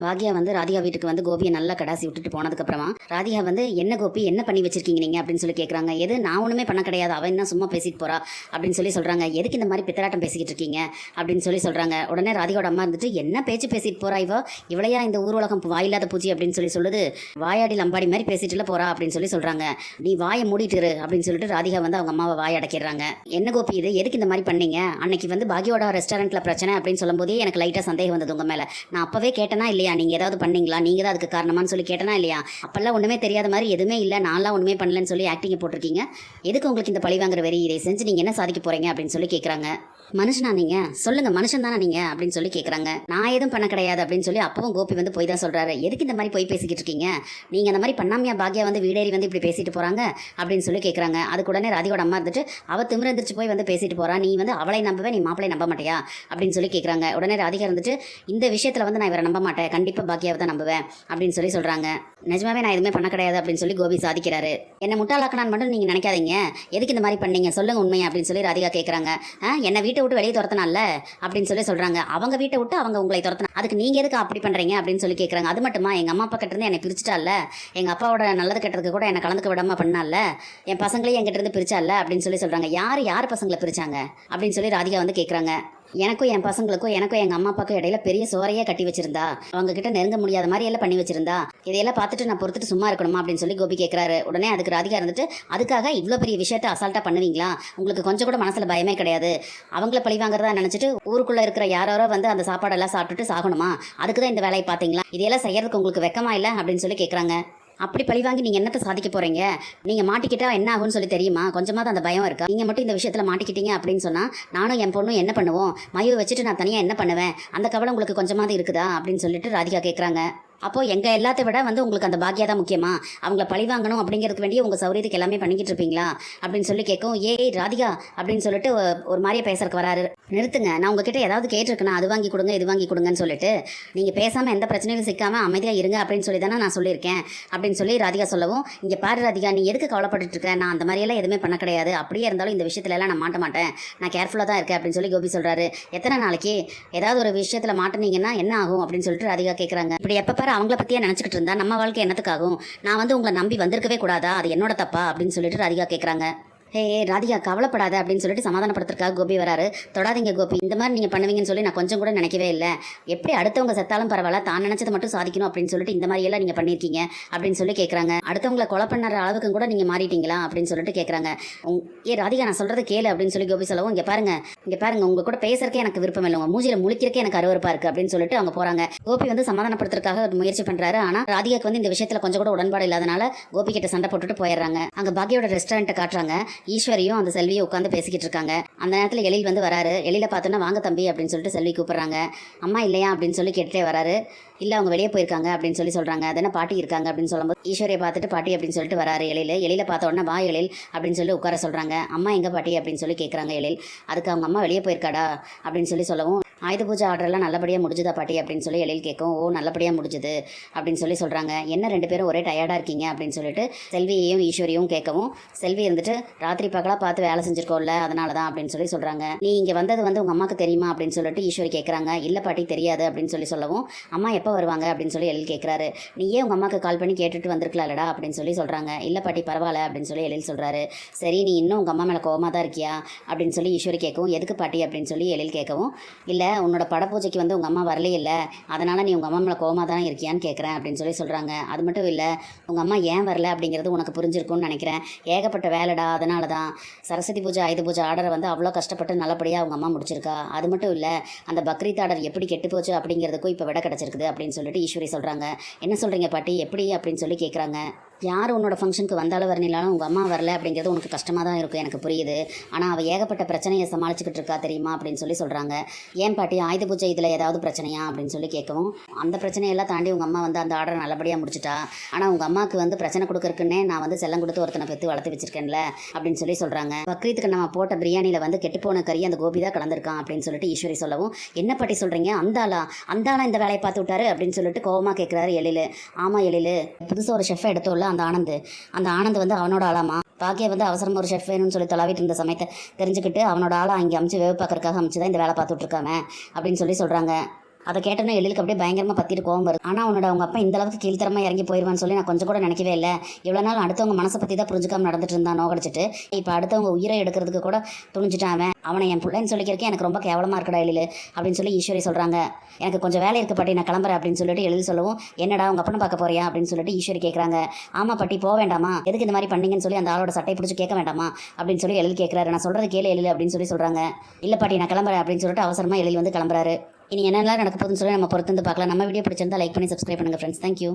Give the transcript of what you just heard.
பாக்யா வந்து ராதிகா வீட்டுக்கு வந்து கோபியை நல்லா கடாசி விட்டுட்டு போனதுக்கப்புறமா ராதிகா வந்து என்ன கோபி என்ன பண்ணி வச்சிருக்கீங்க நீங்கள் அப்படின்னு சொல்லி கேட்குறாங்க. எது நான் ஒன்றுமே பண்ண கிடையாது, அவன் என்ன சும்மா பேசிட்டு போறா அப்படின்னு சொல்லி சொல்கிறாங்க. எதுக்கு இந்த மாதிரி பித்தராட்டம் பேசிக்கிட்டு இருக்கீங்க அப்படின்னு சொல்லி சொல்கிறாங்க. உடனே ராதிகாவோட அம்மா இருந்துட்டு என்ன பேச்சு பேசிட்டு போறா இவளையா இந்த ஊர் உலகம் வாயில்லாத பூச்சி அப்படின்னு சொல்லி சொல்லுது. வாயாடி லம்பாடி மாதிரி பேசிட்டுல போறா அப்படின்னு சொல்லி சொல்கிறாங்க. நீ வாயை மூடிட்டுரு அப்படின்னு சொல்லிட்டு ராதிகா வந்து அவங்க அம்மாவை வாயை அடைக்கிறாங்க. என்ன கோபி இது எதுக்கு இந்த மாதிரி பண்ணீங்க? அன்னைக்கு வந்து பாக்யோட ரெஸ்டாரண்ட்டில் பிரச்சனை அப்படின்னு சொல்லும்போதே எனக்கு லைட்டாக சந்தேகம் வந்தது உங்கள் மேலே. நான் அப்போவே கேட்டேனா இல்லையா நீங்கள் ஏதாவது பண்ணீங்களா, நீங்கள் தான் அதுக்கு காரணமானு சொல்லி கேட்டனா இல்லையா? அப்பெல்லாம் ஒன்றுமே தெரியாத மாதிரி எதுவுமே இல்லை, நான்லாம் ஒன்றுமே பண்ணலன்னு சொல்லி ஆக்டிங்கை போட்டிருக்கீங்க. எதுக்கு உங்களுக்கு இந்த பழி வாங்குற வெறி? இதை செஞ்சு நீங்கள் என்ன சாதிக்க போகிறீங்க அப்படின்னு சொல்லி கேட்குறாங்க. மனுஷனா நீங்கள் சொல்லுங்கள், மனுஷன் தானே நீங்கள் அப்படின்னு சொல்லி கேட்குறாங்க. நான் எதுவும் பண்ண கிடையாது அப்படின்னு சொல்லி அப்பவும் கோபி வந்து போய் தான் சொல்கிறாரு. எதுக்கு இந்த மாதிரி போய் பேசிக்கிட்டு இருக்கீங்க? நீங்கள் அந்த மாதிரி பண்ணாமையா பாக்யா வந்து வீடேறி வந்து இப்படி பேசிட்டு போகிறாங்க அப்படின்னு சொல்லி கேட்குறாங்க. அதுக்கு உடனே ராதிகோட அம்மா இருந்துட்டு அவள் திமிரந்திரிச்சு போய் வந்து பேசிட்டு போகிறா, நீ வந்து அவளை நம்பவே நீ மாப்பிளை நம்ப மாட்டியா அப்படின்னு சொல்லி கேட்குறாங்க. உடனே ராதிகா இருந்துட்டு இந்த விஷயத்தில் வந்து நான் இவரை நம்ப மாட்டேன், கண்டிப்பாக பாக்யாவை தான் நம்புவேன் அப்படின்னு சொல்லி சொல்கிறாங்க. நிஜமாவே நான் எதுவுமே பண்ண கிடையாது அப்படின்னு சொல்லி கோபி சாதிக்கிறாரு. என்ன முட்டாளாக்கணான்னு மட்டும் நீங்கள் நினைக்காதீங்க, எதுக்கு இந்த மாதிரி பண்ணீங்க சொல்லுங்க உண்மையை அப்படின்னு சொல்லி ராதிகா கேட்குறாங்க. என்னை வீட்டை விட்டு வெளியே துரத்தினால அப்படின்னு சொல்லி சொல்கிறாங்க. அவங்க வீட்டை விட்டு அவங்க உங்களை துரத்தினா அதுக்கு நீங்கள் எதுக்கு அப்படி பண்ணுறீங்க அப்படின்னு சொல்லி கேட்குறாங்க. அது மட்டுமா எங்கள் அம்மா அப்பா கிட்டேருந்து என்னை பிரிச்சுட்டால, எங்கள் அப்பாவோட நல்லது கெட்டதுக்கு கூட என்னை கலந்துக்க விடாமல் பண்ணால, என் பசங்களையும் என்கிட்ட இருந்து பிரிச்சால அப்படின்னு சொல்லி சொல்கிறாங்க. யார் பசங்களை பிரிச்சாங்க அப்படின்னு சொல்லி ராதிகா வந்து கேட்குறாங்க. எனக்கும் என் பசங்களுக்கும் எனக்கும் எங்கள் அம்மா அப்பாவுக்கும் இடையில பெரிய சோறையே கட்டி வச்சிருந்தா, அவங்க கிட்ட நெருங்க முடியாத மாதிரி எல்லாம் பண்ணி வச்சிருந்தா, இதையெல்லாம் பார்த்துட்டு நான் பொறுத்துட்டு சும்மா இருக்கணுமா அப்படின்னு சொல்லி கோபி கேட்குறாரு. உடனே அதுக்கு ராதிகா இருந்துட்டு அதுக்காக இவ்வளோ பெரிய விஷயத்த அசால்ட்டாக பண்ணுவீங்களா? உங்களுக்கு கொஞ்சம் கூட மனசில் பயமே கிடையாது. அவங்கள பழி வாங்குறதா நினச்சிட்டு ஊருக்குள்ளே இருக்கிற யாரோ வந்து அந்த சாப்பாடெல்லாம் சாப்பிட்டுட்டு சாகணுமா? அதுக்கு தான் இந்த வேலையை பார்த்தீங்களா? இதையெல்லாம் செய்யறதுக்கு உங்களுக்கு வெக்கமா இல்லை அப்படின்னு சொல்லி கேட்குறாங்க. அப்படி பழி வாங்கி நீங்கள் என்னத்தை சாதிக்க போகிறீங்க? நீங்கள் மாட்டிக்கிட்டா என்ன ஆகும்னு சொல்லி தெரியுமா? கொஞ்சமாக அந்த பயம் இருக்கா? நீங்கள் மட்டும் இந்த விஷயத்தில் மாட்டிக்கிட்டீங்க அப்படின்னு சொன்னால் நானும் என் பொண்ணும் என்ன பண்ணுவோம்? மயுவை வச்சுட்டு நான் தனியாக என்ன பண்ணுவேன்? அந்த கவலை உங்களுக்கு கொஞ்சமாவது இருக்குதா அப்படின்னு சொல்லிட்டு ராதிகா கேட்குறாங்க. அப்போது எங்கள் எல்லாத்தை விட வந்து உங்களுக்கு அந்த பாக்யா தான் முக்கியமா? அவங்கள பழி வாங்கணும் அப்படிங்கிறதுக்கு வேண்டிய உங்கள் சௌரியத்துக்கு எல்லாமே பண்ணிக்கிட்டு இருப்பீங்களா அப்படின்னு சொல்லி கேட்கும். ஏய் ராதிகா அப்படின்னு சொல்லிட்டு ஒரு மாதிரியே பேசுறதுக்கு வராரு. நிறுத்துங்க, நான் உங்ககிட்ட ஏதாவது கேட்டிருக்கேன்னா அது வாங்கி கொடுங்க இது வாங்கி கொடுங்கன்னு சொல்லிட்டு நீங்கள் பேசாமல் எந்த பிரச்சனையும் சிக்காமல் அமைதியாக இருங்க அப்படின்னு சொல்லி தானே நான் சொல்லியிருக்கேன் அப்படின்னு சொல்லி ராதிகா சொல்லவும், இங்கே பாரு ராதிகா, நீ எதுக்கு கவலைப்பட்டு இருக்க? நான் அந்த மாதிரியெல்லாம் எதுவுமே பண்ண கிடையாது. அப்படியே இருந்தாலும் இந்த விஷயத்துல எல்லாம் நான் மாட்ட மாட்டேன், நான் கேர்ஃபுல்லாக தான் இருக்கேன் அப்படின்னு சொல்லி கோபி சொல்கிறாரு. எத்தனை நாளைக்கு ஏதாவது ஒரு விஷயத்தில் மாட்டினீங்கன்னா என்ன ஆகும் அப்படின்னு சொல்லிட்டு ராதிகா கேட்குறாங்க. இப்படி எப்போ அவங்கள பற்றியே நினச்சிக்கிட்டு இருந்தா நம்ம வாழ்க்கை என்னத்துக்காகும்? நான் வந்து உங்களை நம்பி வந்திருக்கவே கூடாதா? அது என்னோட தப்பா அப்படின்னு சொல்லிட்டு ராதிகா கேட்குறாங்க. ராதிகா கவலைப்படாத அப்படின்னு சொல்லிட்டு சமாதானப்படுத்துறதுக்காக கோபி வராரு. தொடாதீங்க கோபி, இந்த மாதிரி நீங்கள் பண்ணுவீங்கன்னு சொல்லி நான் கொஞ்சம் கூட நினைக்கவே இல்லை. எப்படி அடுத்தவங்க செத்தாலும் பரவாயில்ல, தான் நினச்சதை மட்டும் சாதிக்கணும் அப்படின்னு சொல்லிட்டு இந்த மாதிரி எல்லாம் நீங்கள் பண்ணியிருக்கீங்க அப்படின்னு சொல்லி கேட்குறாங்க. அடுத்தவங்களை கொலை பண்ணுற அளவுக்கு கூட நீங்கள் மாறிட்டீங்களா அப்படின்னு சொல்லிட்டு கேட்குறாங்க. ராதிகா நான் சொல்கிறது கேளு அப்படின்னு சொல்லி கோபி சொல்லவும், இங்கே பாருங்க உங்கள் கூட பேசுறதுக்கே எனக்கு விருப்பம் இல்லை, உங்கள் மூஞ்சியில் முழிக்கிறக்கே எனக்கு அருவருப்பாக இருக்குது அப்படின்னு சொல்லிட்டு அவங்க போகிறாங்க. கோபி வந்து சமாதானப்படுத்துறதுக்காக ஒரு முயற்சி பண்ணுறாரு. ஆனால் ராதிகாக்கு வந்து இந்த விஷயத்தில் கொஞ்சம் கூட உடன்பாடு இல்லாதனால கோபி கிட்ட சண்டை போட்டுட்டு போயிடுறாங்க. அங்கே பாக்யோட ரெஸ்டாரண்ட்டை காட்டுறாங்க. ஈஸ்வரியும் அந்த செல்வியும் உட்காந்து பேசிக்கிட்டு இருக்காங்க. அந்த நேரத்தில் எழில் வந்து வராரு. எழில பார்த்தோன்னா வாங்க தம்பி அப்படின்னு சொல்லிட்டு செல்வி கூப்பிட்றாங்க. அம்மா இல்லையா அப்படின்னு சொல்லி கேட்டுட்டே வராரு. இல்லை அவங்க வெளியே போயிருக்காங்க அப்படின்னு சொல்லி சொல்கிறாங்க. அதென்ன பாட்டி இருக்காங்க அப்படின்னு சொல்லும்போது ஈஸ்வரியை பார்த்துட்டு பாட்டி அப்படின்னு சொல்லிட்டு வராரு எழில பார்த்த உடனே வா எழில் அப்படின்னு சொல்லி உட்கார சொல்கிறாங்க. அம்மா எங்கே பாட்டி அப்படின்னு சொல்லி கேட்குறாங்க எழில். அதுக்கு அவங்க அம்மா வெளியே போயிருக்காடா அப்படின்னு சொல்லி சொல்லவும், ஆயுத பூஜை ஆர்டர்லாம் நல்லபடியாக முடிஞ்சுதா பாட்டி அப்படின்னு சொல்லி எழில் கேட்கும். ஓ நல்லபடியாக முடிஞ்சுது அப்படின்னு சொல்லி சொல்கிறாங்க. என்ன ரெண்டு பேரும் ஒரே டயர்டாக இருக்கீங்க அப்படின்னு சொல்லிட்டு செல்வியையும் ஈஸ்வரியும் கேட்கவும், செல்வி இருந்துட்டு ராத்திரி பகலாக பார்த்து வேலை செஞ்சுருக்கோம்ல அதனால தான் அப்படின்னு சொல்லி சொல்கிறாங்க. நீ இங்கே வந்தது வந்து உங்கள் அம்மாவுக்கு தெரியுமா அப்படின்னு சொல்லிட்டு ஈஸ்வரி கேட்குறாங்க. இல்லை பாட்டி தெரியாது அப்படின்னு சொல்லி சொல்லவும், அம்மா எப்போ வருவாங்க அப்படின்னு சொல்லி எழில் கேட்குறாரு. நீயே உங்கள் அம்மாவுக்கு கால் பண்ணி கேட்டுட்டு வந்திருக்கலாம்டா அப்படின்னு சொல்லி சொல்கிறாங்க. இல்லை பாட்டி பரவாயில்ல அப்படின்னு சொல்லி எழில் சொல்கிறாரு. சரி நீ இன்னும் உங்கள் அம்மா மேலே கோவமாக தான் இருக்கியா அப்படின்னு சொல்லி ஈஸ்வரி கேட்கவும், எதுக்கு பாட்டி அப்படின்னு சொல்லி எழில் கேட்கவும், இல்லை உன்னோட படப்பூஜைக்கு வந்து உங்கள் அம்மா வரலே இல்லை, அதனால் நீ உங்கள் அம்மா மேலே கோவமாக தான் இருக்கியான்னு கேட்குறேன் அப்படின்னு சொல்லி சொல்கிறாங்க. அது மட்டும் இல்லை உங்கள் அம்மா ஏன் வரல அப்படிங்கிறது உனக்கு புரிஞ்சிருக்கும்னு நினைக்கிறேன், ஏகப்பட்ட வேலைடா அதனால தான். சரஸ்வதி பூஜை ஆயுத பூஜை ஆர்டரை வந்து அவ்வளோ கஷ்டப்பட்டு நல்லபடியாக அவங்க அம்மா முடிச்சிருக்கா. அது மட்டும் இல்லை அந்த பக்ரீத் ஆர்டர் எப்படி கெட்டு போச்சு அப்படிங்கிறதுக்கும் இப்போ விட கிடச்சிருக்குது அப்படின்னு சொல்லிட்டு ஈஸ்வரி சொல்கிறாங்க. என்ன சொல்கிறீங்க பாட்டி எப்படி அப்படின்னு சொல்லி கேட்குறாங்க. யார் உன்னோட ஃபங்க்ஷனுக்கு வந்தாலும் வரணிலாலும் உங்கள் அம்மா வரல அப்படிங்கிறது உனக்கு கஷ்டமாக தான் இருக்கும், எனக்கு புரியுது. ஆனால் அவள் ஏகப்பட்ட பிரச்சனையை சமாளிச்சுக்கிட்டு இருக்கா தெரியுமா அப்படின்னு சொல்லி சொல்கிறாங்க. ஏன் பாட்டி ஆயுத பூஜை இதில் ஏதாவது பிரச்சனையா அப்படின்னு சொல்லி கேட்கவும், அந்த பிரச்சனையெல்லாம் தாண்டி உங்கள் அம்மா வந்து அந்த ஆர்டர் நல்லபடியாக முடிச்சிட்டா. ஆனால் உங்கள் அம்மாவுக்கு வந்து பிரச்சனை கொடுக்குறக்குன்னே நான் வந்து செல்லம் கொடுத்து ஒருத்தனை பெற்று வளர்த்து வச்சிருக்கேன்ல அப்படின்னு சொல்லி சொல்கிறாங்க. பக்ரீத்துக்கு நம்ம போட்ட பிரியாணியில் வந்து கெட்டுப்போன கறி அந்த கோபி தான் கலந்துருக்கான் அப்படின்னு சொல்லிட்டு ஈஸ்வரி சொல்லவும், என்ன பாட்டி சொல்கிறீங்க, அந்த ஆளா இந்த வேலையை பார்த்து விட்டாரு அப்படின்னு சொல்லிட்டு கோவமாக கேட்குறாரு எழில். ஆமாம் எழில், புதுசாக ஒரு ஷெஃபை எடுத்தோம்ல அந்த ஆனந்த் வந்து அவனோட ஆளாமா. பாக்கியா வந்து அவசரமாக ஒரு ஷெஃப் வேணும்னு சொல்லி தொலைவிட்டு இருந்த சமயத்தை தெரிஞ்சுக்கிட்டு அவனோட ஆளை அங்கே அமிச்சு வேவு பார்க்கறதுக்காக அமிச்சு தான் இந்த வேலை பார்த்துட்டு இருக்காங்க அப்படின்னு சொல்லி சொல்கிறாங்க. அதை கேட்டோன்னே எழிலுக்கு அப்படியே பயங்கரமாக பற்றிட்டு கோவம் வருது. ஆனால் அவங்க அப்பா இந்த அளவுக்கு கீழ்த்தரமாக இறங்கி போயிடுவான்னு சொல்லி நான் கொஞ்சம் கூட நினைக்கவே இல்லை. இவ்வளோ நாள் அடுத்தவங்க மனசை பற்றி தான் புரிஞ்சுக்காம நடந்துட்டு இருந்தான் நோகடிச்சிட்டு, இப்போ அடுத்தவங்க உயிரை எடுக்கிறதுக்கு கூட துணிஞ்சிட்டான். அவனை என் பிள்ளைன்னு சொல்லிக்கிறதுக்கு எனக்கு ரொம்ப கேவலமாக இருக்கடா எழில் அப்படின்னு சொல்லி ஈஸ்வரி சொல்கிறாங்க. எனக்கு கொஞ்சம் வேலை இருக்கு பாட்டி, நான் கிளம்புறேன் அப்படின்னு சொல்லிட்டு எழில் சொல்லவும், என்னடா உங்கள் அப்பனை பார்க்க போறியா அப்படின்னு சொல்லிட்டு ஈஸ்வரி கேட்குறாங்க. ஆமாம் பாட்டி, போக வேண்டாமா, எதுக்கு இந்த மாதிரி பண்ணீங்கன்னு சொல்லி அந்த ஆளோட சட்டை பிடிச்சி கேட்க வேண்டாமா அப்படின்னு சொல்லி எழில் கேட்குறாரு. நான் சொல்கிறது கேளு எழில் அப்படின்னு சொல்லி சொல்கிறாங்க. இல்லை பாட்டி, நான் கிளம்புறேன் அப்படின்னு சொல்லிட்டு அவசரமாக எழில் வந்து கிளம்புறாரு. இனி என்னெல்லாம் நடக்க போகுதுன்னு சொல்லி நம்ம பொறுத்து வந்து பார்க்கலாம். நம்ம வீடியோ பிடிச்சிருந்தா லைக் பண்ணி சப்ஸ்கிரைப் பண்ணுங்கள் ஃப்ரெண்ட்ஸ். தேங்க்யூ.